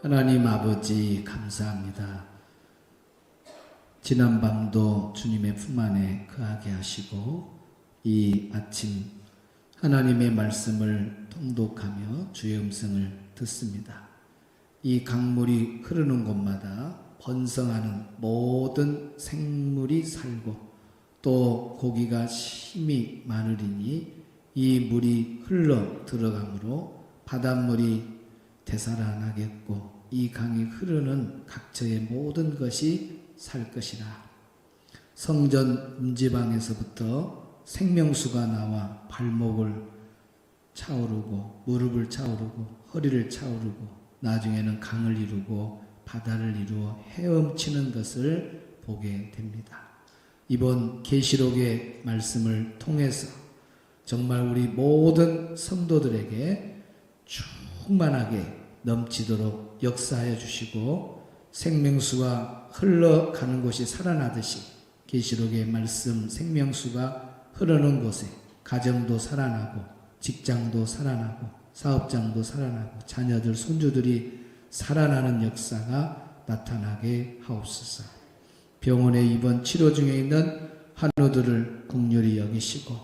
하나님 아버지 감사합니다. 지난밤도 주님의 품 안에 거하게 하시고 이 아침 하나님의 말씀을 통독하며 주의 음성을 듣습니다. 이 강물이 흐르는 곳마다 번성하는 모든 생물이 살고 또 고기가 심히 많으리니 이 물이 흘러 들어가므로 바닷물이 되살아나겠고 이 강이 흐르는 각처의 모든 것이 살 것이라. 성전 문지방에서부터 생명수가 나와 발목을 차오르고 무릎을 차오르고 허리를 차오르고 나중에는 강을 이루고 바다를 이루어 헤엄치는 것을 보게 됩니다. 이번 계시록의 말씀을 통해서 정말 우리 모든 성도들에게 충만하게 넘치도록 역사하여 주시고 생명수가 흘러가는 곳이 살아나듯이 계시록의 말씀 생명수가 흐르는 곳에 가정도 살아나고 직장도 살아나고 사업장도 살아나고 자녀들 손주들이 살아나는 역사가 나타나게 하옵소서. 병원에 입원 치료 중에 있는 환우들을 긍휼히 여기시고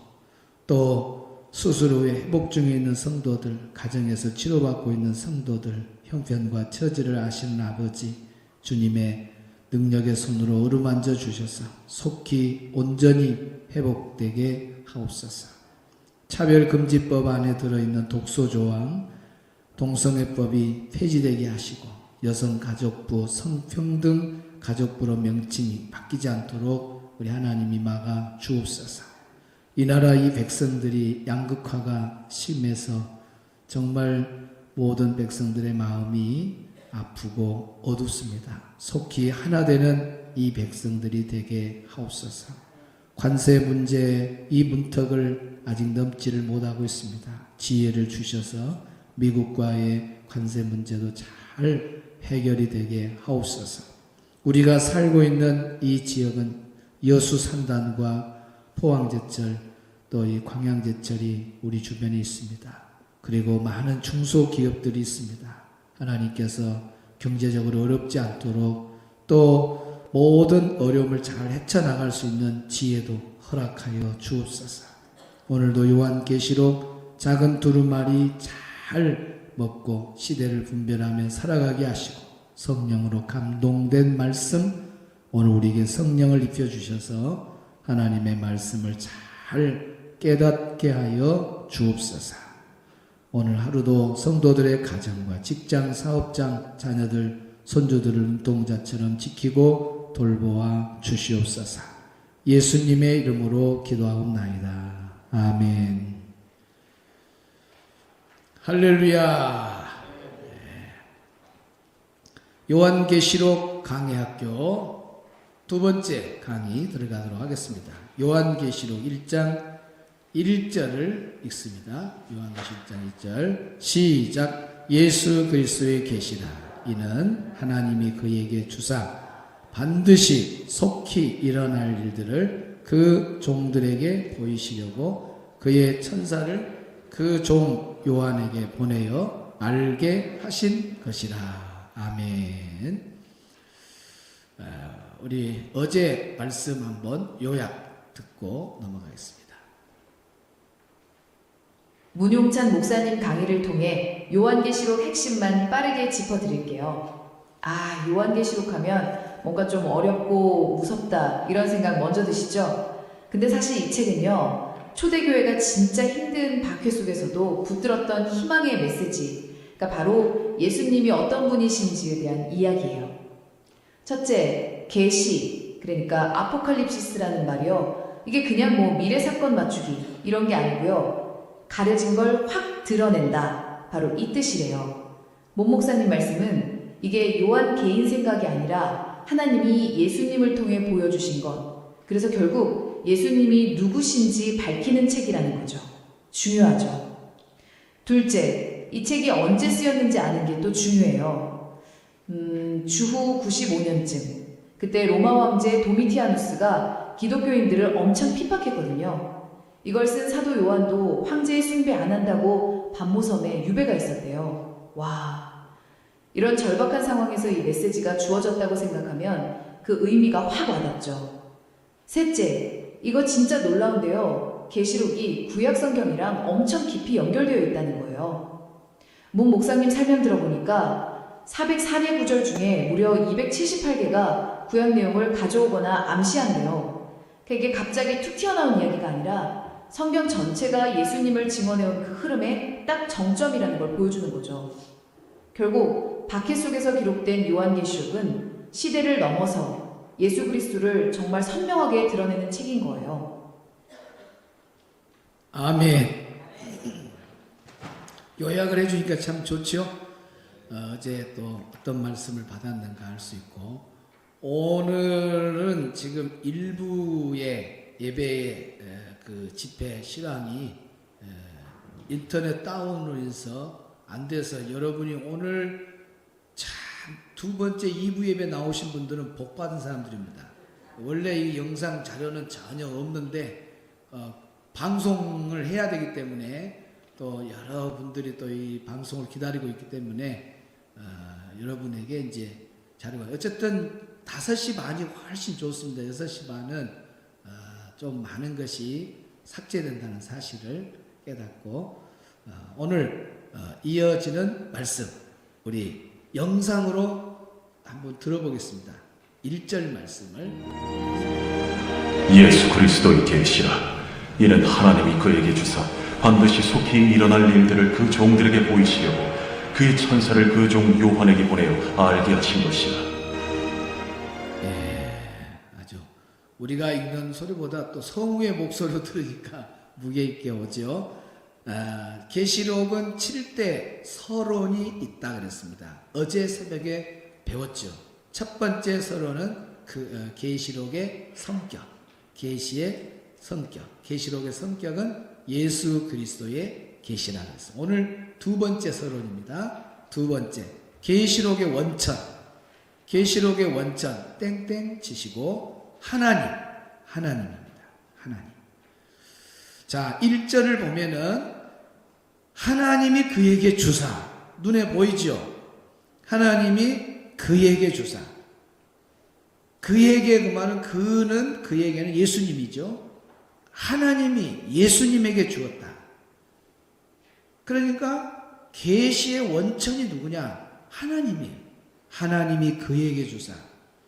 또 수술 후에 회복 중에 있는 성도들, 가정에서 치료받고 있는 성도들, 형편과 처지를 아시는 아버지 주님의 능력의 손으로 어루만져 주셔서 속히 온전히 회복되게 하옵소서. 차별금지법 안에 들어있는 독소조항, 동성애법이 폐지되게 하시고 여성가족부, 성평등 가족부로 명칭이 바뀌지 않도록 우리 하나님이 막아 주옵소서. 이 나라 이 백성들이 양극화가 심해서 정말 모든 백성들의 마음이 아프고 어둡습니다. 속히 하나 되는 이 백성들이 되게 하옵소서. 관세 문제 이 문턱을 아직 넘지를 못하고 있습니다. 지혜를 주셔서 미국과의 관세 문제도 잘 해결이 되게 하옵소서. 우리가 살고 있는 이 지역은 여수산단과 포항제철 또 이 광양제철이 우리 주변에 있습니다. 그리고 많은 중소기업들이 있습니다. 하나님께서 경제적으로 어렵지 않도록 또 모든 어려움을 잘 헤쳐나갈 수 있는 지혜도 허락하여 주옵소서. 오늘도 요한계시록 작은 두루마리 잘 먹고 시대를 분별하며 살아가게 하시고 성령으로 감동된 말씀 오늘 우리에게 성령을 입혀주셔서 하나님의 말씀을 잘 깨닫게 하여 주옵소서. 오늘 하루도 성도들의 가정과 직장, 사업장, 자녀들, 손주들을 눈동자처럼 지키고 돌보아 주시옵소서. 예수님의 이름으로 기도하옵나이다. 아멘. 할렐루야. 요한계시록 강해학교 두 번째 강의 들어가도록 하겠습니다. 요한계시록 1장 1절을 읽습니다. 요한계시록 1장 1절 시작. 예수 그리스도의 계시라. 이는 하나님이 그에게 주사 반드시 속히 일어날 일들을 그 종들에게 보이시려고 그의 천사를 그 종 요한에게 보내어 알게 하신 것이라. 아멘. 우리 어제 말씀 한번 요약 듣고 넘어가겠습니다. 문용찬 목사님 강의를 통해 요한계시록 핵심만 빠르게 짚어드릴게요. 요한계시록 하면 뭔가 좀 어렵고 무섭다 이런 생각 먼저 드시죠? 근데 사실 이 책은요, 초대교회가 진짜 힘든 박해 속에서도 붙들었던 희망의 메시지, 그러니까 바로 예수님이 어떤 분이신지에 대한 이야기예요. 첫째, 계시, 그러니까 아포칼립시스라는 말이요, 이게 그냥 뭐 미래 사건 맞추기 이런 게 아니고요, 가려진 걸 확 드러낸다, 바로 이 뜻이래요. 몬 목사님 말씀은 이게 요한 개인 생각이 아니라 하나님이 예수님을 통해 보여주신 것, 그래서 결국 예수님이 누구신지 밝히는 책이라는 거죠. 중요하죠. 둘째, 이 책이 언제 쓰였는지 아는 게 또 중요해요. 주후 95년쯤 그때 로마 황제 도미티아누스가 기독교인들을 엄청 핍박했거든요. 이걸 쓴 사도 요한도 황제의 숭배 안 한다고 반모섬에 유배가 있었대요. 와, 이런 절박한 상황에서 이 메시지가 주어졌다고 생각하면 그 의미가 확 와닿죠. 셋째, 이거 진짜 놀라운데요. 계시록이 구약 성경이랑 엄청 깊이 연결되어 있다는 거예요. 문 목사님 설명 들어보니까 404개 구절 중에 무려 278개가 구약 내용을 가져오거나 암시한대요. 이게 갑자기 툭 튀어나온 이야기가 아니라 성경 전체가 예수님을 증언해온 그 흐름의 딱 정점이라는 걸 보여주는 거죠. 결국 박해 속에서 기록된 요한계시록은 시대를 넘어서 예수 그리스도를 정말 선명하게 드러내는 책인 거예요. 아멘. 요약을 해주니까 참 좋죠. 어제 또 어떤 말씀을 받았는가 알 수 있고, 오늘은 지금 일부의 예배의 그 집회 실황이 인터넷 다운으로 해서 안 돼서 여러분이 오늘 참 두 번째 2부 예배 나오신 분들은 복 받은 사람들입니다. 원래 이 영상 자료는 전혀 없는데 방송을 해야 되기 때문에 또 여러분들이 또 이 방송을 기다리고 있기 때문에 여러분에게 이제 자료가 어쨌든 5시 반이 훨씬 좋습니다. 6시 반은 좀 많은 것이 삭제된다는 사실을 깨닫고 오늘 이어지는 말씀 우리 영상으로 한번 들어보겠습니다. 1절 말씀을. 예수 그리스도의 계시라. 이는 하나님이 그에게 주사 반드시 속히 일어날 일들을 그 종들에게 보이시려고 그의 천사를 그 종 요한에게 보내어 알게 하신 것이라. 아주 우리가 읽는 소리보다 또 성우의 목소리로 들으니까 무게 있게 오죠. 계시록은 7대 서론이 있다 그랬습니다. 어제 새벽에 배웠죠. 첫 번째 서론은 그 계시록의 성격, 계시의 성격, 계시록의 성격은 예수 그리스도의 계시라 그랬습니다. 오늘 두 번째 서론입니다. 두 번째 계시록의 원천, 계시록의 원천 땡땡 치시고 하나님입니다. 하나님. 자, 1절을 보면은 하나님이 그에게 주사, 눈에 보이죠? 하나님이 그에게 주사. 그에게 그 말은 그에게는 예수님이죠. 하나님이 예수님에게 주었다. 그러니까 계시의 원천이 누구냐? 하나님이 그에게 주사.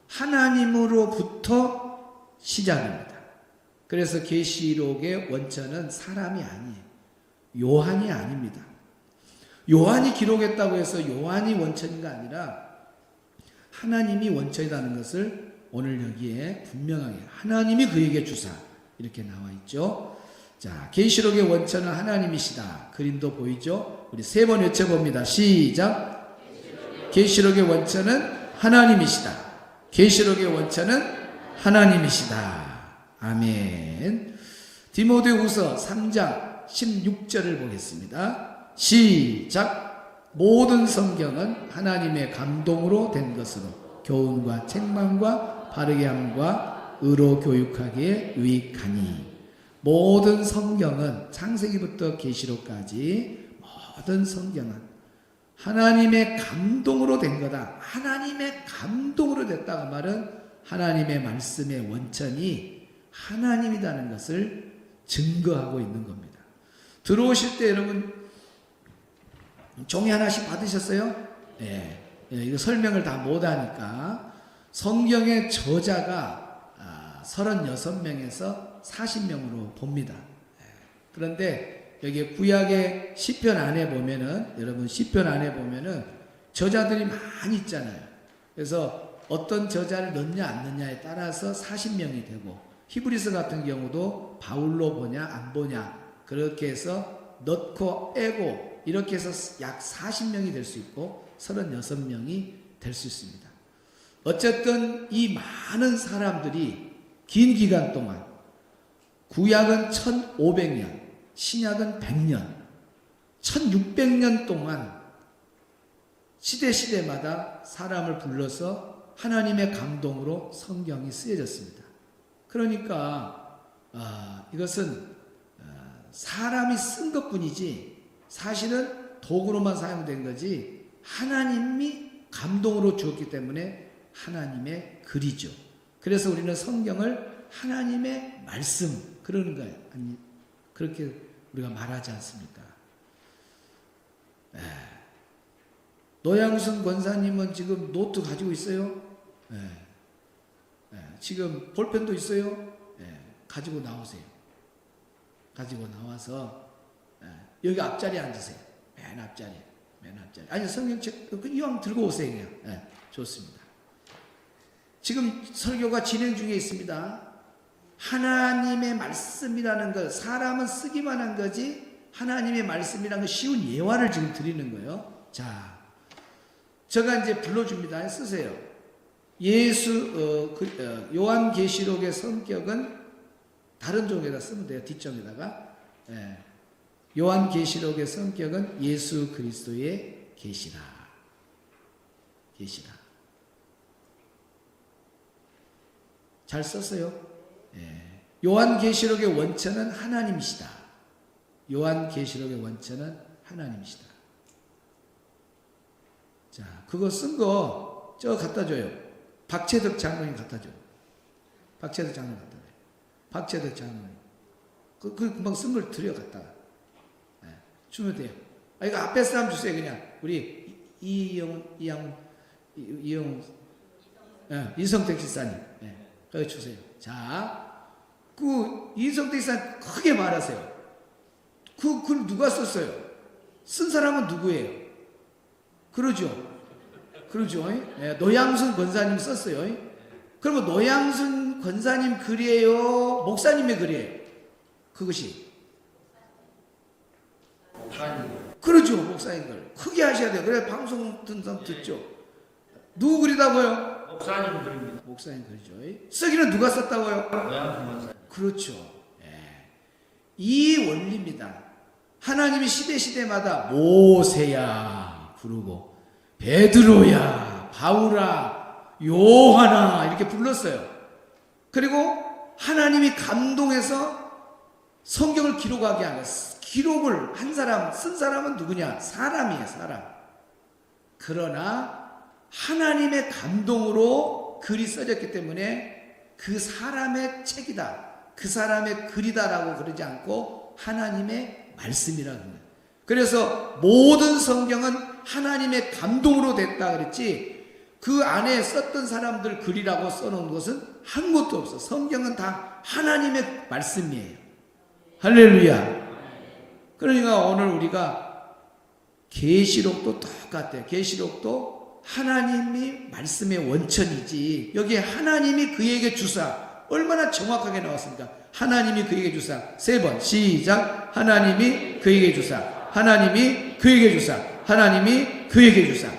하나님으로부터 시작입니다. 그래서 계시록의 원천은 사람이 아니에요. 요한이 아닙니다. 요한이 기록했다고 해서 요한이 원천인가 아니라 하나님이 원천이라는 것을 오늘 여기에 분명하게 하나님이 그에게 주사 이렇게 나와 있죠. 자, 계시록의 원천은 하나님이시다. 그림도 보이죠? 우리 3번 외쳐봅니다. 시작. 계시록의 원천은 하나님이시다. 계시록의 원천은 하나님이시다. 아멘. 디모데후서 3장 16절을 보겠습니다. 시작. 모든 성경은 하나님의 감동으로 된 것으로 교훈과 책망과 바르게 함과 의로 교육하기에 유익하니. 모든 성경은 창세기부터 계시록까지 모든 성경은 하나님의 감동으로 된 거다. 하나님의 감동으로 됐다. 그 말은 하나님의 말씀의 원천이 하나님이라는 것을 증거하고 있는 겁니다. 들어오실 때 여러분 종이 하나씩 받으셨어요? 네. 이거 설명을 다 못하니까 성경의 저자가 36명에서 40명으로 봅니다. 그런데 여기 구약의 시편 안에 보면은 여러분 시편 안에 보면은 저자들이 많이 있잖아요. 그래서 어떤 저자를 넣냐 안 넣냐에 따라서 40명이 되고 히브리서 같은 경우도 바울로 보냐 안 보냐 그렇게 해서 넣고 빼고 이렇게 해서 약 40명이 될 수 있고 36명이 될 수 있습니다. 어쨌든 이 많은 사람들이 긴 기간 동안 구약은 1500년, 신약은 100년, 1600년 동안 시대마다 사람을 불러서 하나님의 감동으로 성경이 쓰여졌습니다. 그러니까 이것은 사람이 쓴 것뿐이지 사실은 도구로만 사용된 거지 하나님이 감동으로 주었기 때문에 하나님의 글이죠. 그래서 우리는 성경을 하나님의 말씀 그러는 거예요. 아니, 그렇게 우리가 말하지 않습니까? 노양순 권사님은 지금 노트 가지고 있어요? 지금 볼펜도 있어요? 가지고 나오세요. 가지고 나와서 여기 앞자리에 앉으세요. 맨 앞자리. 아니 성경책 이왕 들고 오세요. 그냥. 좋습니다. 지금 설교가 진행 중에 있습니다. 하나님의 말씀이라는 것, 사람은 쓰기만 한 거지 하나님의 말씀이라는 건 쉬운 예화를 지금 드리는 거예요. 자, 제가 이제 불러줍니다. 쓰세요. 요한계시록의 성격은 다른 종에다 쓰면 돼요. 뒷정에다가. 요한계시록의 성격은 예수 그리스도의 계시라. 잘 썼어요. 요한계시록의 원천은 하나님이시다. 요한계시록의 원천은 하나님이시다. 자, 그거 쓴 거 저 갖다 줘요. 박채덕 장로님 갖다 줘. 박채덕 장로님 갖다 줘요. 박채덕 장로님. 그 금방 쓴 걸 드려 갖다가. 주면 돼요. 이거 앞에 사람 주세요. 그냥 우리 이성택 집사님. 거기 주세요. 자, 그 이성택 집사님 크게 말하세요. 그 글 누가 썼어요? 쓴 사람은 누구예요? 그러죠. 노양순 권사님 썼어요. 그러면 노양순 권사님 글이에요? 목사님의 글이에요? 그것이. 그러죠. 목사님 글. 크게 하셔야 돼요. 그래 방송 듣는 사람 듣죠. 누구 글이다고요? 목사님 글입니다. 목사님 글이죠. 쓰기는 누가 썼다고요? 노양순 권사님. 그렇죠. 이 원리입니다. 하나님이 시대마다 모세야 부르고 베드로야 바울아 요하나 이렇게 불렀어요. 그리고 하나님이 감동해서 성경을 기록하게 하는 기록을 한 사람 쓴 사람은 누구냐? 사람이에요. 사람. 그러나 하나님의 감동으로 글이 써졌기 때문에 그 사람의 책이다. 그 사람의 글이다라고 그러지 않고 하나님의 말씀이라는 거예요. 그래서 모든 성경은 하나님의 감동으로 됐다 그랬지 그 안에 썼던 사람들 글이라고 써놓은 것은 한 것도 없어. 성경은 다 하나님의 말씀이에요. 할렐루야. 그러니까 오늘 우리가 계시록도 똑같아요. 계시록도 하나님이 말씀의 원천이지 여기에 하나님이 그에게 주사 얼마나 정확하게 나왔습니까? 하나님이 그에게 주사. 3번 시작. 하나님이 그에게 주사. 하나님이 그에게 주사. 하나님이 그에게 주사.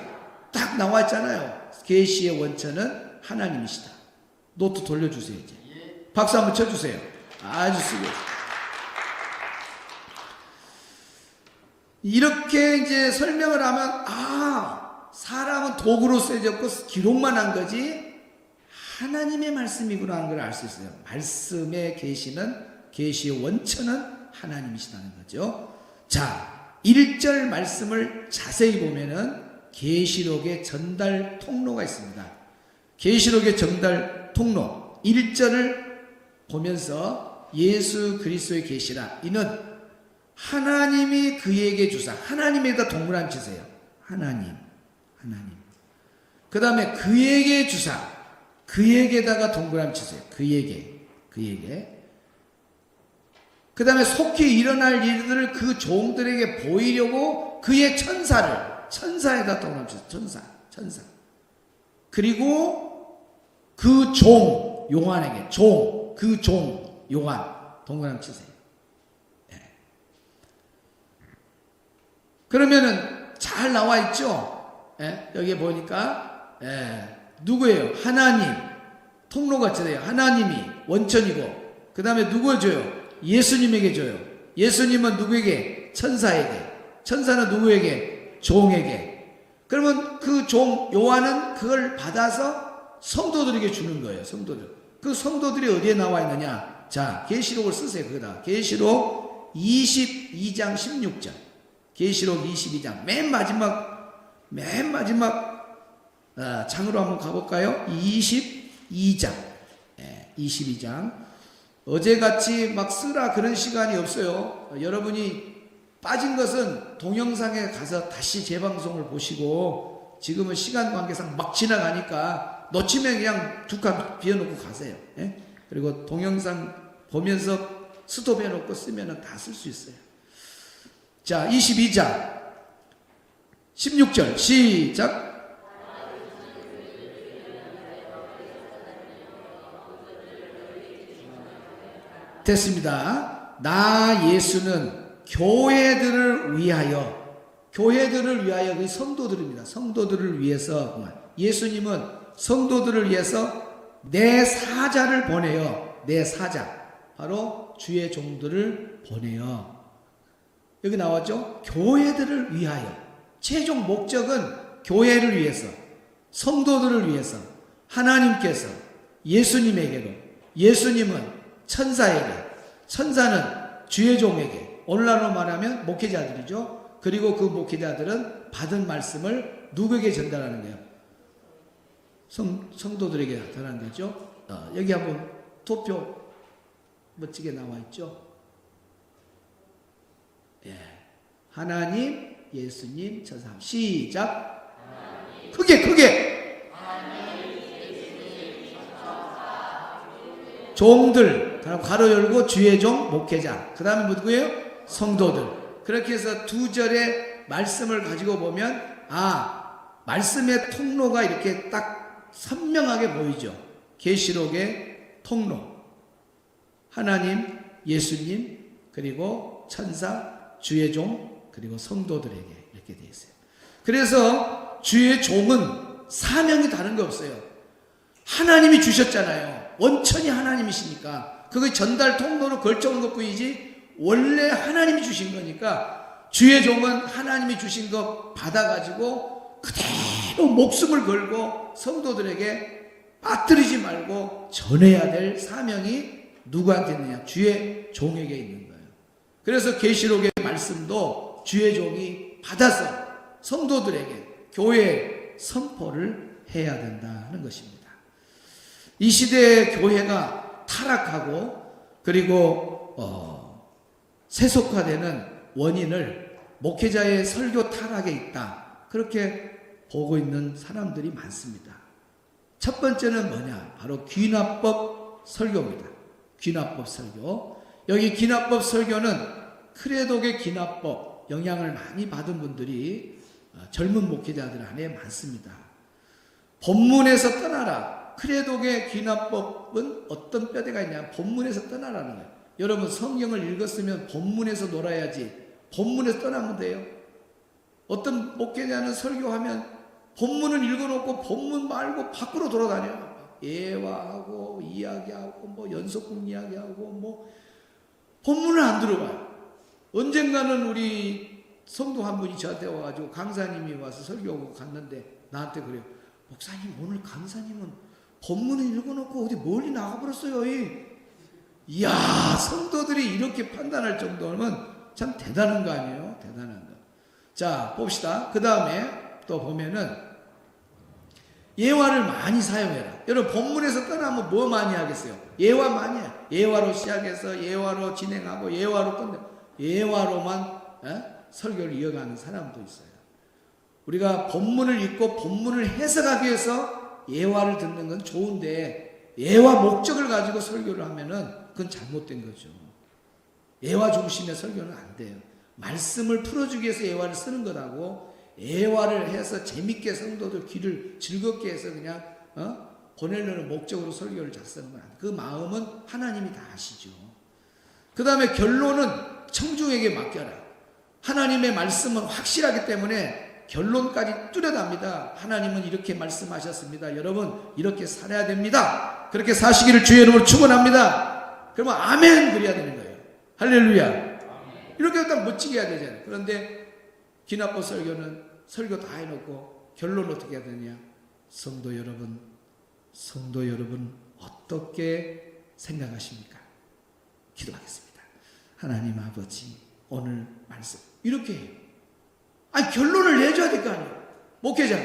딱 나왔잖아요. 계시의 원천은 하나님이시다. 노트 돌려주세요. 이제 박수 한번 쳐주세요. 아주 쓰고 이렇게 이제 설명을 하면 사람은 도구로 쓰여졌고 기록만 한 거지 하나님의 말씀이구나 하는 걸 알 수 있어요. 말씀의 계시의 원천은 하나님이시다는 거죠. 자, 1절 말씀을 자세히 보면은 계시록의 전달 통로가 있습니다. 계시록의 전달 통로 1절을 보면서 예수 그리스도의 계시라 이는 하나님이 그에게 주사. 하나님에다 동그라미 치세요. 하나님. 그 다음에 그에게 주사. 그에게다가 동그라미 치세요. 그에게. 그 다음에 속히 일어날 일들을 그 종들에게 보이려고 그의 천사에다 동그라미 치세요. 천사. 그리고 그 종 요한에게 그 종 요한 동그라미 치세요. 그러면은 잘 나와 있죠? 여기 보니까 누구예요? 하나님. 통로가 있어요. 하나님이 원천이고 그 다음에 누구 줘요? 예수님에게 줘요. 예수님은 누구에게? 천사에게. 천사는 누구에게? 종에게. 그러면 그 종 요한은 그걸 받아서 성도들에게 주는 거예요. 성도들. 그 성도들이 어디에 나와 있느냐? 자, 계시록을 쓰세요. 거기다. 계시록 22장 16절. 계시록 22장 맨 마지막 장으로 한번 가볼까요? 22장. 22장. 어제같이 막 쓰라 그런 시간이 없어요. 여러분이 빠진 것은 동영상에 가서 다시 재방송을 보시고, 지금은 시간 관계상 막 지나가니까 놓치면 그냥 두 칸 비워놓고 가세요. 그리고 동영상 보면서 스톱해놓고 쓰면 다 쓸 수 있어요. 자, 22장 16절 시작. 됐습니다. 나 예수는 교회들을 위하여, 교회들을 위하여, 그 성도들입니다. 성도들을 위해서, 예수님은 성도들을 위해서 내 사자를 보내요. 내 사자, 바로 주의 종들을 보내요. 여기 나왔죠? 교회들을 위하여. 최종 목적은 교회를 위해서, 성도들을 위해서, 하나님께서 예수님에게로, 예수님은 천사에게, 천사는 주의 종에게, 오늘날로 말하면 목회자들이죠. 그리고 그 목회자들은 받은 말씀을 누구에게 전달하는 거예요? 성도들에게 나타나는 거죠. 여기 한번 도표 멋지게 나와 있죠. 하나님, 예수님, 천사. 시작. 크게. 종들, 가로 열고 주의 종, 목회자. 그 다음에 누구예요? 성도들. 그렇게 해서 두 절의 말씀을 가지고 보면, 말씀의 통로가 이렇게 딱 선명하게 보이죠. 계시록의 통로. 하나님, 예수님, 그리고 천사, 주의 종, 그리고 성도들에게 이렇게 되어 있어요. 그래서 주의 종은 사명이 다른 거 없어요. 하나님이 주셨잖아요. 원천이 하나님이시니까 그거 전달 통로로 걸쳐온 것뿐이지 원래 하나님이 주신 거니까, 주의 종은 하나님이 주신 거 받아가지고 그대로 목숨을 걸고 성도들에게 빠뜨리지 말고 전해야 될 사명이 누구한테 있느냐? 주의 종에게 있는 거예요. 그래서 계시록의 말씀도 주의 종이 받아서 성도들에게, 교회에 선포를 해야 된다는 것입니다. 이 시대의 교회가 타락하고 그리고 세속화되는 원인을 목회자의 설교 타락에 있다, 그렇게 보고 있는 사람들이 많습니다. 첫 번째는 뭐냐? 바로 귀납법 설교입니다. 귀납법 설교. 여기 귀납법 설교는 크레독의 귀납법 영향을 많이 받은 분들이 젊은 목회자들 안에 많습니다. 본문에서 떠나라. 크레독의 귀납법은 어떤 뼈대가 있냐? 본문에서 떠나라는 거예요. 여러분 성경을 읽었으면 본문에서 놀아야지 본문에서 떠나면 돼요. 어떤 목회자는 설교하면 본문을 읽어놓고 본문 말고 밖으로 돌아다녀요. 예화하고 이야기하고 뭐 연속국 이야기하고 뭐 본문을 안 들어봐요. 언젠가는 우리 성도 한 분이 저한테 와가지고, 강사님이 와서 설교하고 갔는데 나한테 그래요. 목사님, 오늘 강사님은 본문을 읽어놓고 어디 멀리 나가버렸어요. 이야, 성도들이 이렇게 판단할 정도면 참 대단한 거 아니에요? 대단한 거. 자, 봅시다. 그 다음에 또 보면은 예화를 많이 사용해라. 여러분 본문에서 떠나면 뭐 많이 하겠어요? 예화 많이 해요. 예화로 시작해서 예화로 진행하고 예화로 끝내. 예화로만 설교를 이어가는 사람도 있어요. 우리가 본문을 읽고 본문을 해석하기 위해서 예화를 듣는 건 좋은데, 예화 목적을 가지고 설교를 하면은 그건 잘못된 거죠. 예화 중심의 설교는 안 돼요. 말씀을 풀어주기 위해서 예화를 쓰는 거라고, 예화를 해서 재밌게 성도들 귀를 즐겁게 해서 그냥 보내려는 목적으로 설교를 작성하는 건 안 돼요. 그 마음은 하나님이 다 아시죠. 그 다음에 결론은 청중에게 맡겨라. 하나님의 말씀은 확실하기 때문에 결론까지 뚜렷합니다. 하나님은 이렇게 말씀하셨습니다. 여러분 이렇게 살아야 됩니다. 그렇게 사시기를 주의 이름으로 축원합니다. 그러면 아멘 그래야 되는 거예요. 할렐루야. 이렇게 딱 멋지게 해야 되잖아요. 그런데 기납법 설교는 설교 다 해놓고 결론 어떻게 해야 되냐? 성도 여러분 어떻게 생각하십니까? 기도하겠습니다. 하나님 아버지, 오늘 말씀 이렇게 해요. 아니 결론을 내줘야 될 거 아니에요. 목회자가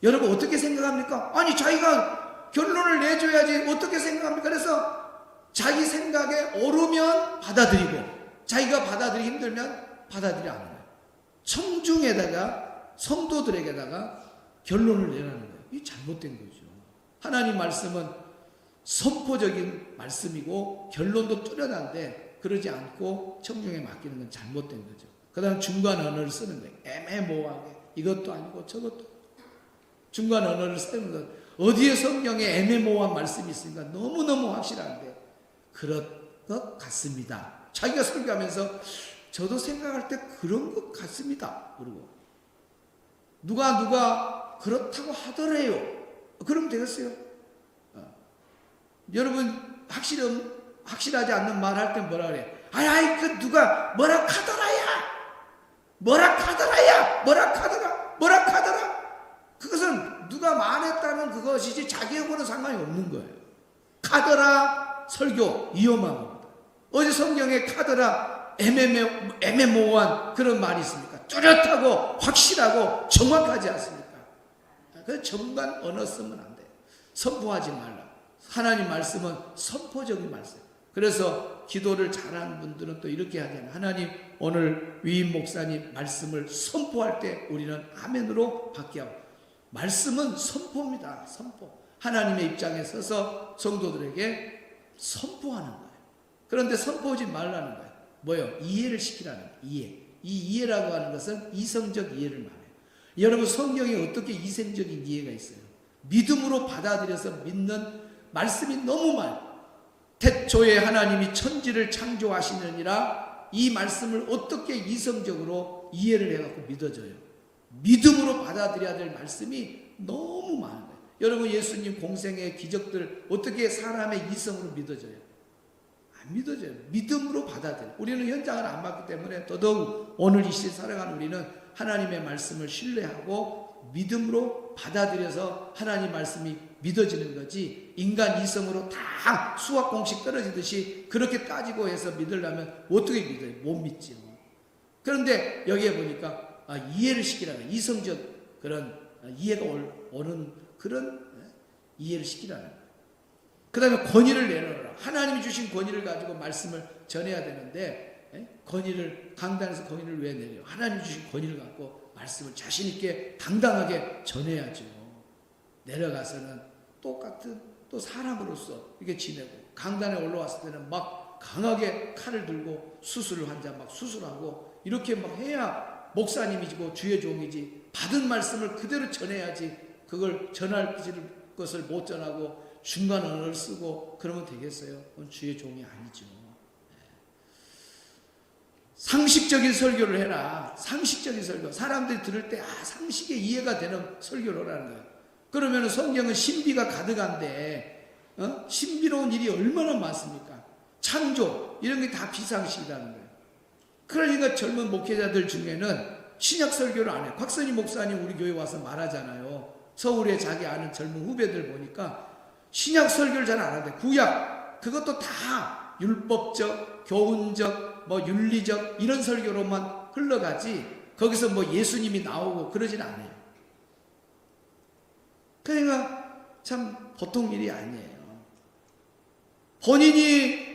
여러분 어떻게 생각합니까? 아니 자기가 결론을 내줘야지 어떻게 생각합니까? 그래서 자기 생각에 오르면 받아들이고 자기가 받아들이기 힘들면 받아들이지 않는 거예요. 청중에다가 성도들에게다가 결론을 내라는 거예요. 이게 잘못된 거죠. 하나님 말씀은 선포적인 말씀이고 결론도 뚜렷한데 그러지 않고 청중에 맡기는 건 잘못된 거죠. 그 다음 중간 언어를 쓰는 거예요. 애매모호하게 이것도 아니고 저것도 아니고. 중간 언어를 쓰는 것 어디에 성경에 애매모호한 말씀이 있으니까 너무너무 확실한데 그럴 것 같습니다. 자기가 설교하면서 저도 생각할 때 그런 것 같습니다. 그리고 누가 그렇다고 하더래요. 그러면 되겠어요. 여러분 확실하지 않는 말 할 때 뭐라 그래? 아이 그 누가 뭐라 카더라. 그것은 누가 말했다는 그것이지 자기하고는 상관이 없는 거예요. 카더라 설교 위험한 겁니다. 어디 성경에 카더라 애매모호한 그런 말이 있습니까? 뚜렷하고 확실하고 정확하지 않습니까? 그 정관 언어 쓰면 안 돼요. 선포하지 말라. 하나님 말씀은 선포적인 말씀. 그래서 기도를 잘하는 분들은 또 이렇게 하잖아요. 하나님 오늘 위임 목사님 말씀을 선포할 때 우리는 아멘으로 받게 하고 말씀은 선포입니다. 선포. 하나님의 입장에 서서 성도들에게 선포하는 거예요. 그런데 선포하지 말라는 거예요. 뭐요? 이해를 시키라는 거예요. 이해. 이 이해라고 하는 것은 이성적 이해를 말해요. 여러분 성경에 어떻게 이성적인 이해가 있어요? 믿음으로 받아들여서 믿는 말씀이 너무 많아요. 태초에 하나님이 천지를 창조하시느니라 이 말씀을 어떻게 이성적으로 이해를 해갖고 믿어져요. 믿음으로 받아들여야 될 말씀이 너무 많은 거예요. 여러분 예수님 공생의 기적들 어떻게 사람의 이성으로 믿어져요? 안 믿어져요. 믿음으로 받아들여요. 우리는 현장을 안 봤기 때문에 더더욱 오늘 이 시대 살아가는 우리는 하나님의 말씀을 신뢰하고 믿음으로 받아들여서 하나님 말씀이 믿어지는 거지 인간 이성으로 다 수학 공식 떨어지듯이 그렇게 따지고 해서 믿으려면 어떻게 믿어요? 못 믿지요. 그런데 여기에 보니까 이해를 시키라는 이성적 그런 이해가 오는 그런 이해를 시키라는 거예요. 그 다음에 권위를 내놓으라. 하나님이 주신 권위를 가지고 말씀을 전해야 되는데 권위를 강단에서 권위를 왜 내려요? 하나님이 주신 권위를 갖고 말씀을 자신 있게 당당하게 전해야죠. 내려가서는 똑같은 또 사람으로서 이렇게 지내고 강단에 올라왔을 때는 막 강하게 칼을 들고 수술 환자 막 수술하고 이렇게 막 해야 목사님이고 주의 종이지. 받은 말씀을 그대로 전해야지. 그걸 전할 것을 못 전하고 중간 언어를 쓰고 그러면 되겠어요? 그건 주의 종이 아니죠. 상식적인 설교를 해라. 상식적인 설교. 사람들이 들을 때 상식에 이해가 되는 설교를 하라는 거예요. 그러면 성경은 신비가 가득한데 신비로운 일이 얼마나 많습니까? 창조 이런 게 다 비상식이라는 거예요. 그러니까 젊은 목회자들 중에는 신약 설교를 안 해요. 곽선희 목사님 우리 교회 와서 말하잖아요. 서울에 자기 아는 젊은 후배들 보니까 신약 설교를 잘 안 하는데 구약 그것도 다 율법적, 교훈적, 윤리적 이런 설교로만 흘러가지 거기서 예수님이 나오고 그러진 않아요. 그러니까 참 보통 일이 아니에요. 본인이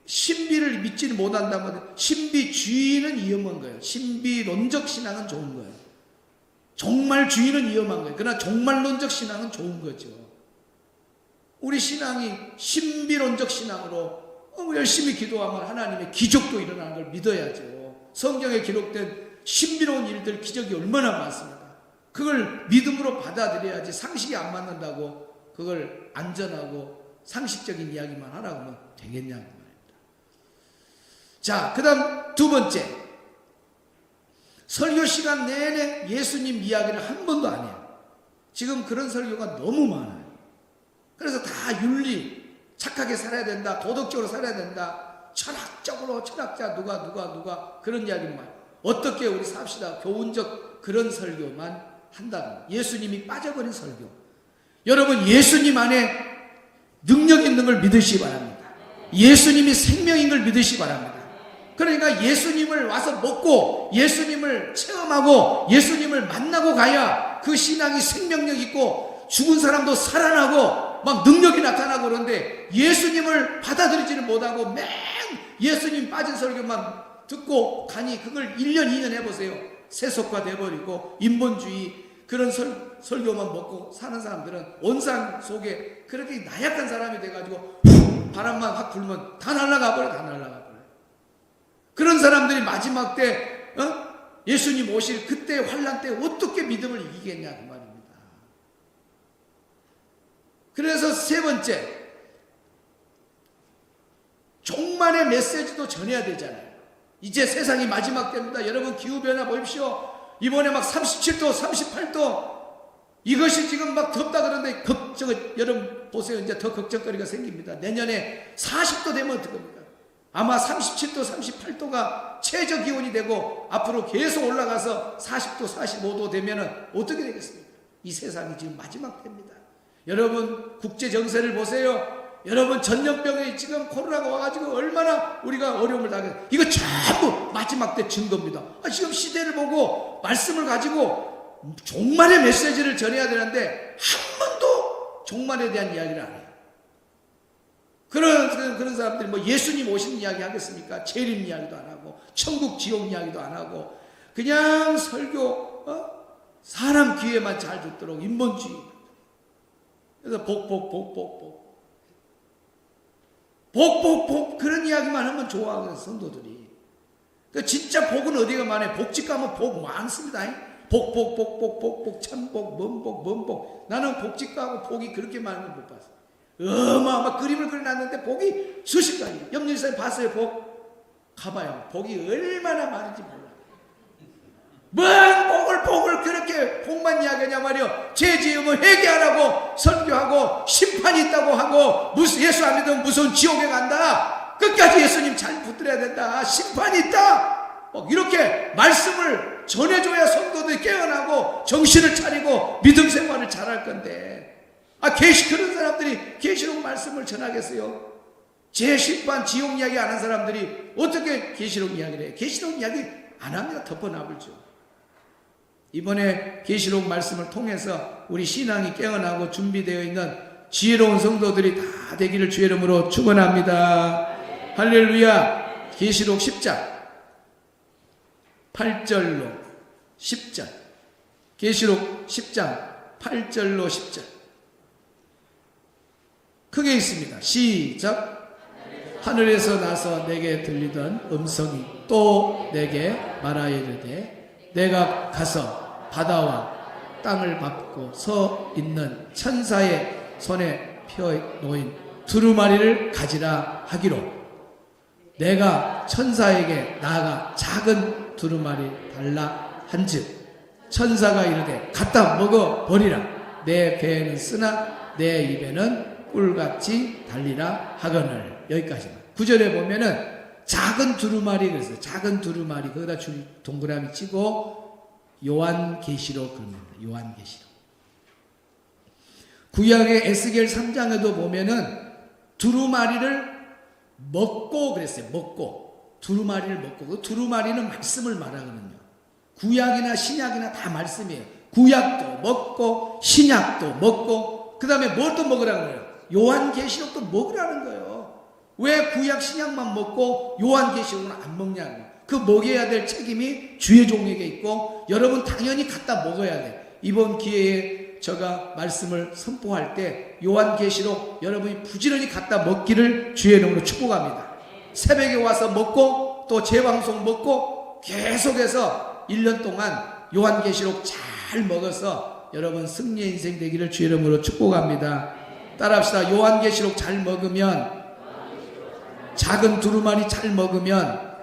신비를 믿지를 못한다면 신비주의는 위험한 거예요. 신비론적 신앙은 좋은 거예요. 종말주의는 위험한 거예요. 그러나 종말론적 신앙은 좋은 거죠. 우리 신앙이 신비론적 신앙으로 열심히 기도하면 하나님의 기적도 일어나는 걸 믿어야죠. 성경에 기록된 신비로운 일들 기적이 얼마나 많습니까? 그걸 믿음으로 받아들여야지. 상식이 안 맞는다고 그걸 안전하고 상식적인 이야기만 하라고 하면 되겠냐고 말입니다. 자, 그 다음 두 번째, 설교 시간 내내 예수님 이야기를 한 번도 안 해요. 지금 그런 설교가 너무 많아요. 그래서 다 윤리, 착하게 살아야 된다, 도덕적으로 살아야 된다, 철학적으로 철학자 누가 그런 이야기만, 어떻게 우리 삽시다, 교훈적 그런 설교만 한다고. 예수님이 빠져버린 설교. 여러분 예수님 안에 능력 있는 걸 믿으시기 바랍니다. 예수님이 생명인 걸 믿으시기 바랍니다. 그러니까 예수님을 와서 먹고 예수님을 체험하고 예수님을 만나고 가야 그 신앙이 생명력 있고 죽은 사람도 살아나고 막 능력이 나타나고 그런데 예수님을 받아들이지는 못하고 맹 예수님 빠진 설교만 듣고 가니 그걸 1년 2년 해보세요. 세속화 돼버리고 인본주의 그런 설교만 먹고 사는 사람들은 온상 속에 그렇게 나약한 사람이 돼가지고 바람만 확 불면 다 날아가 버려. 다 날아가 버려. 그런 사람들이 마지막 때 예수님 오실 그때 환난 때 어떻게 믿음을 이기겠냐 그 말입니다. 그래서 세 번째, 종말의 메시지도 전해야 되잖아요. 이제 세상이 마지막 때입니다. 여러분 기후변화 보십시오. 이번에 막 37도 38도 이것이 지금 막 덥다 그러는데 여러분 보세요. 이제 더 걱정거리가 생깁니다. 내년에 40도 되면 어떡 겁니까? 아마 37도 38도가 최저 기온이 되고 앞으로 계속 올라가서 40도 45도 되면은 어떻게 되겠습니까? 이 세상이 지금 마지막 때입니다. 여러분 국제 정세를 보세요. 여러분 전염병이 지금 코로나가 와가지고 얼마나 우리가 어려움을 당해요. 이거 전부 마지막 때 증거입니다. 지금 시대를 보고 말씀을 가지고 종말의 메시지를 전해야 되는데 한 번도 종말에 대한 이야기를 안 해요. 그런 사람들이 뭐 예수님 오신 이야기 하겠습니까? 재림 이야기도 안 하고 천국 지옥 이야기도 안 하고 그냥 설교 사람 귀에만 잘 듣도록 인본주의. 그래서 복 그런 이야기만 하면 좋아하거든 성도들이. 그 진짜 복은 어디가 많아요? 복집 가면 복 많습니다. 복 참복 먼복. 나는 복집 가고 복이 그렇게 많은 걸 못 봤어. 어마어마 그림을 그려놨는데 복이 수십 가지. 염려사님 봤어요 복? 가봐요. 복이 얼마나 많은지 몰라. 뭔 복을 그렇게 복만 이야기하냐 말이요. 죄 지으면 회개하라고 설교하고 심판이 있다고 하고 예수 안 믿으면 무서운 지옥에 간다. 끝까지 예수님 잘 붙들어야 된다. 심판이 있다. 이렇게 말씀을 전해줘야 성도들이 깨어나고 정신을 차리고 믿음 생활을 잘할 건데 그런 사람들이 계시록 말씀을 전하겠어요? 죄 심판 지옥 이야기 안 한 사람들이 어떻게 계시록 이야기를 해요? 계시록 이야기 안 합니다. 덮어놔버리죠. 이번에 계시록 말씀을 통해서 우리 신앙이 깨어나고 준비되어 있는 지혜로운 성도들이 다 되기를 주의 이름으로 축원합니다. 할렐루야. 계시록 10장 8절로 10절. 계시록 10장 8절로 10절. 크게 있습니다. 시작. 하늘에서 나서 내게 들리던 음성이 또 내게 말하여 이르되 내가 가서 바다와 땅을 밟고 서 있는 천사의 손에 펴 놓인 두루마리를 가지라 하기로 내가 천사에게 나아가 작은 두루마리 달라 한즉 천사가 이르되 갖다 먹어 버리라. 내 배에는 쓰나 내 입에는 꿀같이 달리라 하거늘. 여기까지만. 9절에 보면은 작은 두루마리 그랬어요. 작은 두루마리 거기다 줄 동그라미 치고 요한계시록 그럽니다. 요한계시록. 구약의 에스겔 3장에도 보면은 두루마리를 먹고 그랬어요. 먹고. 두루마리를 먹고. 그 두루마리는 말씀을 말하거든요. 구약이나 신약이나 다 말씀이에요. 구약도 먹고 신약도 먹고 그 다음에 뭘 또 먹으라는 거예요? 요한계시록도 먹으라는 거예요. 왜 구약 신약만 먹고 요한계시록은 안 먹냐고. 그 먹여야 될 책임이 주의 종에게 있고 여러분 당연히 갖다 먹어야 돼. 이번 기회에 제가 말씀을 선포할 때 요한계시록 여러분이 부지런히 갖다 먹기를 주의 이름으로 축복합니다. 새벽에 와서 먹고 또 재방송 먹고 계속해서 1년 동안 요한계시록 잘 먹어서 여러분 승리의 인생 되기를 주의 이름으로 축복합니다. 따라합시다. 요한계시록 잘 먹으면 작은 두루마리 잘 먹으면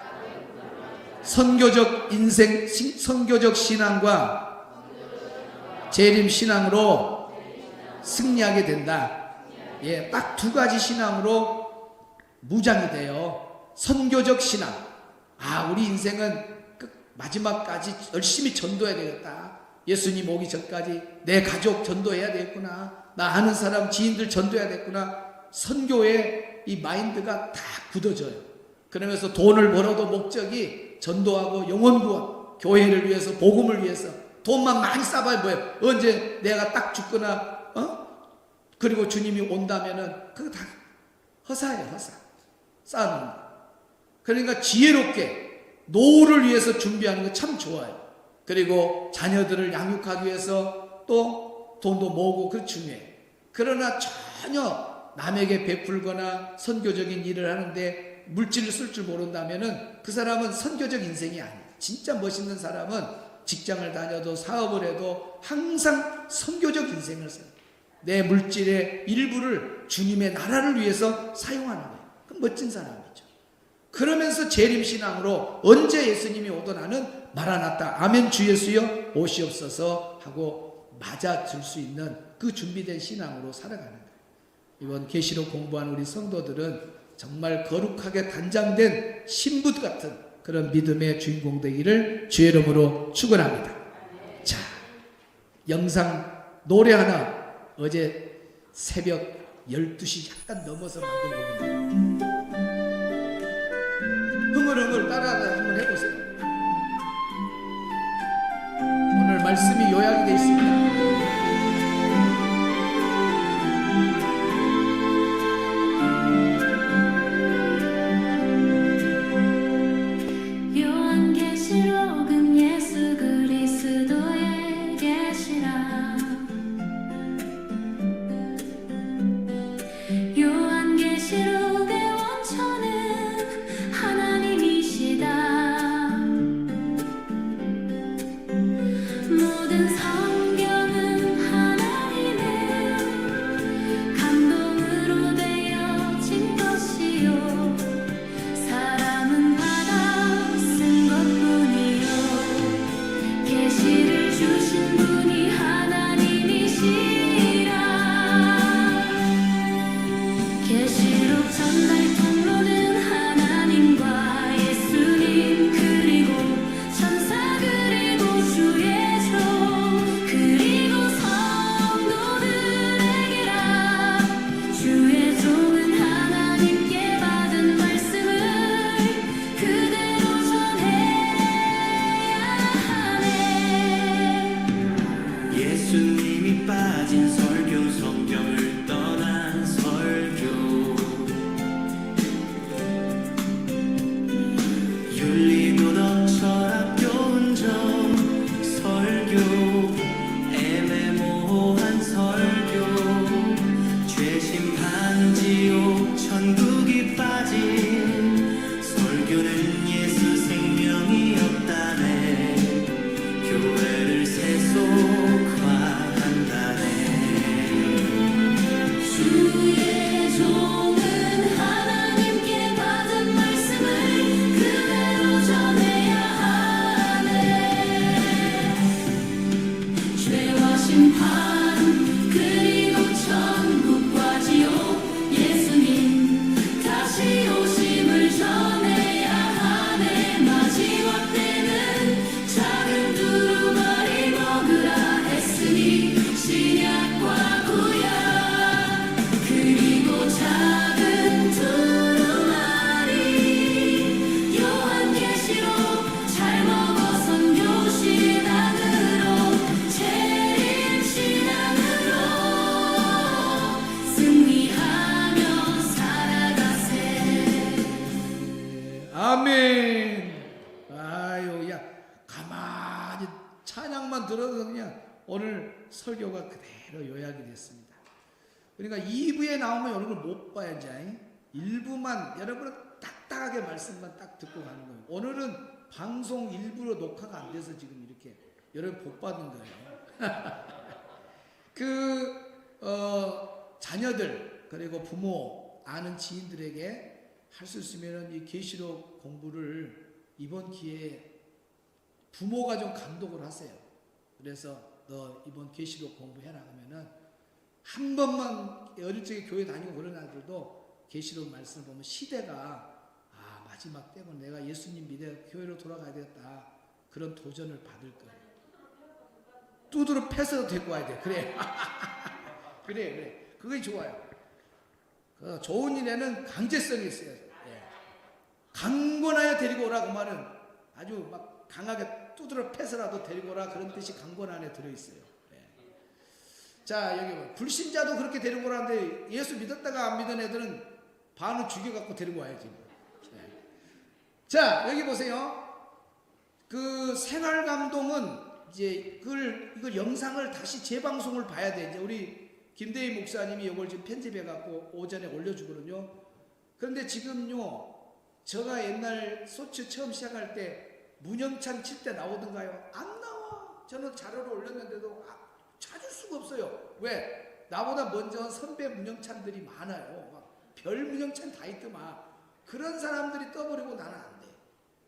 선교적 인생, 선교적 신앙과 재림 신앙으로 승리하게 된다. 예, 딱 두 가지 신앙으로 무장이 돼요. 선교적 신앙. 우리 인생은 마지막까지 열심히 전도해야 되겠다. 예수님 오기 전까지 내 가족 전도해야 되겠구나. 나 아는 사람 지인들 전도해야 되겠구나. 선교의 이 마인드가 다 굳어져요. 그러면서 돈을 벌어도 목적이 전도하고 영혼 구원, 교회를 위해서, 복음을 위해서 돈만 많이 쌓아봐야 뭐예요? 언제 내가 딱 죽거나 그리고 주님이 온다면은 그거 다 허사예요, 허사. 쌓아놓는 거. 그러니까 지혜롭게 노후를 위해서 준비하는 거 참 좋아요. 그리고 자녀들을 양육하기 위해서 또 돈도 모으고 그 중요해요. 그러나 전혀 남에게 베풀거나 선교적인 일을 하는데 물질을 쓸 줄 모른다면은 그 사람은 선교적 인생이 아니에요. 진짜 멋있는 사람은 직장을 다녀도 사업을 해도 항상 선교적 인생을 써요. 내 물질의 일부를 주님의 나라를 위해서 사용하는 거예요. 그 멋진 사람이죠. 그러면서 재림신앙으로 언제 예수님이 오든 나는 마라나타 아멘 주 예수여 오시옵소서 하고 맞아줄 수 있는 그 준비된 신앙으로 살아가는 거예요. 이번 계시록 공부한 우리 성도들은 정말 거룩하게 단장된 신부 같은 그런 믿음의 주인공 되기를 주의 이름으로 축원합니다. 자, 영상 노래 하나 어제 새벽 12시 약간 넘어서 만든 곡입니다. 흥얼흥얼 따라하다 한번 해보세요. 오늘 말씀이 요약이 되어 있습니다. 요한계시록은 예수 그리스도의 계시라. 요한계시록의 원천은 하나님이시다. 모든 성경은 하나님의 감동으로 되어진 것이요 사람은 받아 쓴 것뿐이요 계시를 주신 분이 하나님이시라. 계시록 전달 통로는 하나님과 예수님 그리고 천사 그리고 주의 종 그리고 성도들에게라. 주의 종은 하나님께 받은 말씀을 그대로 전해야 하네. 예수님이 빠진 설교 성경을 떠난 설교 윤리도덕 철학 교훈적 설교 애매모호한 설교 죄심판 지옥 천국이 빠진 설교는 예수 생명이 없다네. 교회를 세속화한다네. 주의 종은 하나님께 받은 말씀을 그대로 전해야 하네. 죄와 심판 그리고 천국과 지옥 예수님 다시 오심을 전해야 하네. 마지막 때는 작은 두루마리 먹으라 했으니 신약과 구약 그리고 작은 두루마리 요한계시록 잘 먹어 선교신앙으로 재림신앙으로 승리하며 살아가세. 아멘. 아유, 야, 가만히 찬양만 들어도 그냥 오늘 설교가 그대로 요약이 됐습니다. 그러니까 2부에 나오면 여러분 못 봐야지. 1부만 여러분은 딱딱하게 말씀만 딱 듣고 가는 거예요. 오늘은 방송 일부러 녹화가 안 돼서 지금 이렇게 여러분 복 받은 거예요. 자녀들 그리고 부모 아는 지인들에게 할 수 있으면 이 계시록 공부를 이번 기회에 부모가 좀 감독을 하세요. 그래서 너 이번 계시록 공부해라 하면은 한 번만 어릴 적에 교회 다니고 그런 아들도 계시록 말씀을 보면 시대가 마지막 때면 내가 예수님 믿어 교회로 돌아가야 되겠다 그런 도전을 받을 거예요. 두드러 패서 데리고 와야 돼. 그래. 그래. 그게 좋아요. 좋은 일에는 강제성이 있어요. 예. 강권하여 데리고 오라. 그 말은 아주 막 강하게 두드러 패서라도 데리고 오라, 그런 뜻이 강권 안에 들어있어요. 예. 자, 여기 뭐 불신자도 그렇게 데리고 오라는데 예수 믿었다가 안 믿은 애들은 반은 죽여갖고 데리고 와야지. 예. 자, 여기 보세요. 그 생활감동은 이제 이걸 영상을 다시 재방송을 봐야 돼. 이제 우리 김대희 목사님이 이걸 지금 편집해갖고 오전에 올려주거든요. 그런데 지금요, 제가 옛날 소츠 처음 시작할 때 문영찬 칠 때 나오던가요? 안 나와. 저는 자료를 올렸는데도 찾을 수가 없어요. 왜? 나보다 먼저 선배 문영찬들이 많아요. 막 별 문영찬 다 있더만. 그런 사람들이 떠버리고 나는 안 돼.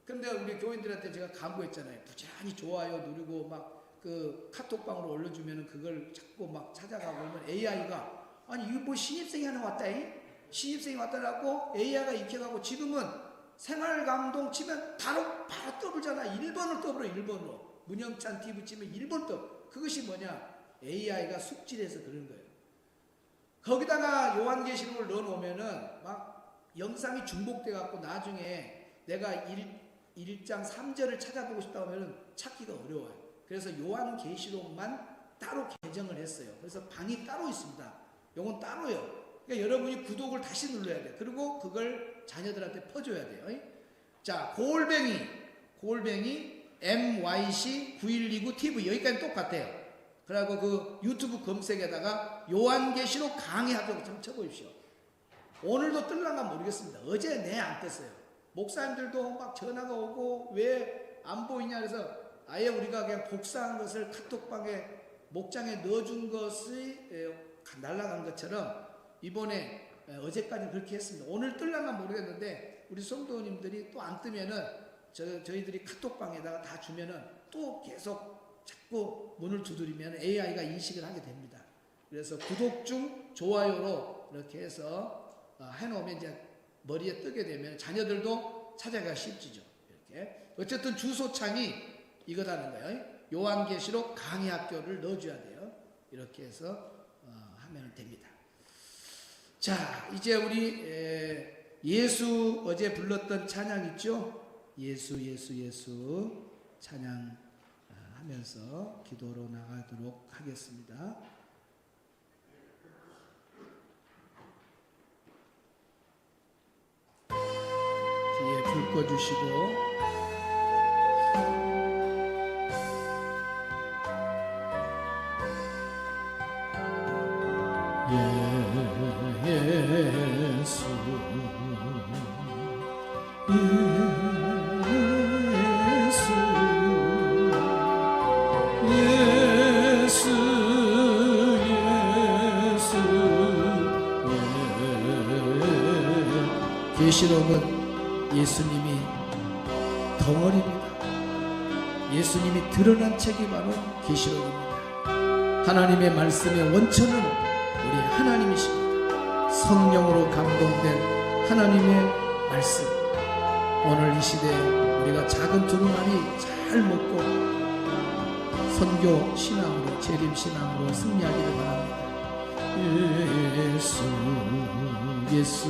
근데 우리 교인들한테 제가 강구했잖아요. 부지런히 좋아요 누르고 막 그 카톡방으로 올려주면은 그걸 자꾸 막 찾아가고 그러면 AI가 아니 이거 뭐 신입생이 하나 왔다이? 신입생이 왔다라고 AI가 익혀가고 지금은 생활감동 치면 바로 떠보잖아. 1번을 떠버려. 1번으로 문영찬 TV 치면 1번 떠. 그것이 뭐냐? AI가 숙지해서 그런 거예요. 거기다가 요한계시록을 넣어놓으면은 막 영상이 중복돼 갖고 나중에 내가 1장 3절을 찾아보고 싶다 하면은 찾기가 어려워요. 그래서 요한계시록만 따로 개정을 했어요. 그래서 방이 따로 있습니다. 요건 따로요. 그러니까 여러분이 구독을 다시 눌러야 돼요. 그리고 그걸 자녀들한테 퍼줘야 돼요. 자, 골뱅이 myc9129tv 여기까지 똑같아요. 그리고 그 유튜브 검색에다가 요한계시록 강의하도록 좀 쳐보십시오. 오늘도 뜰란가 모르겠습니다. 어제 내 안 떴어요. 목사님들도 막 전화가 오고 왜 안 보이냐 그래서 아예 우리가 그냥 복사한 것을 카톡방에 목장에 넣어준 것이 날아간 것처럼 이번에 어제까지 그렇게 했습니다. 오늘 뜰란가 모르겠는데 우리 성도님들이 또 안 뜨면은 저희들이 카톡방에다가 다 주면은 또 계속 자꾸 문을 두드리면 AI가 인식을 하게 됩니다. 그래서 구독 중 좋아요로 이렇게 해서 해놓으면 이제 머리에 뜨게 되면 자녀들도 찾아가기 쉽지죠. 이렇게 어쨌든 주소창이 이거라는 거예요. 요한계시록 강의학교를 넣어줘야 돼요. 이렇게 해서 하면 됩니다. 자, 이제 우리 예수 어제 불렀던 찬양 있죠? 예수 찬양 하면서 기도로 나가도록 하겠습니다. 뒤에 불 꺼주시고 예수 계시록은 예수님이 덩어리입니다. 예수님이 드러난 책이 바로 계시록입니다. 하나님의 말씀의 원천은 우리 하나님이십니다. 성령으로 감동된 하나님의 말씀. 오늘 이 시대에 우리가 작은 두루마리 잘 먹고 선교 신앙으로 재림 신앙으로 승리하기를 바랍니다. 예수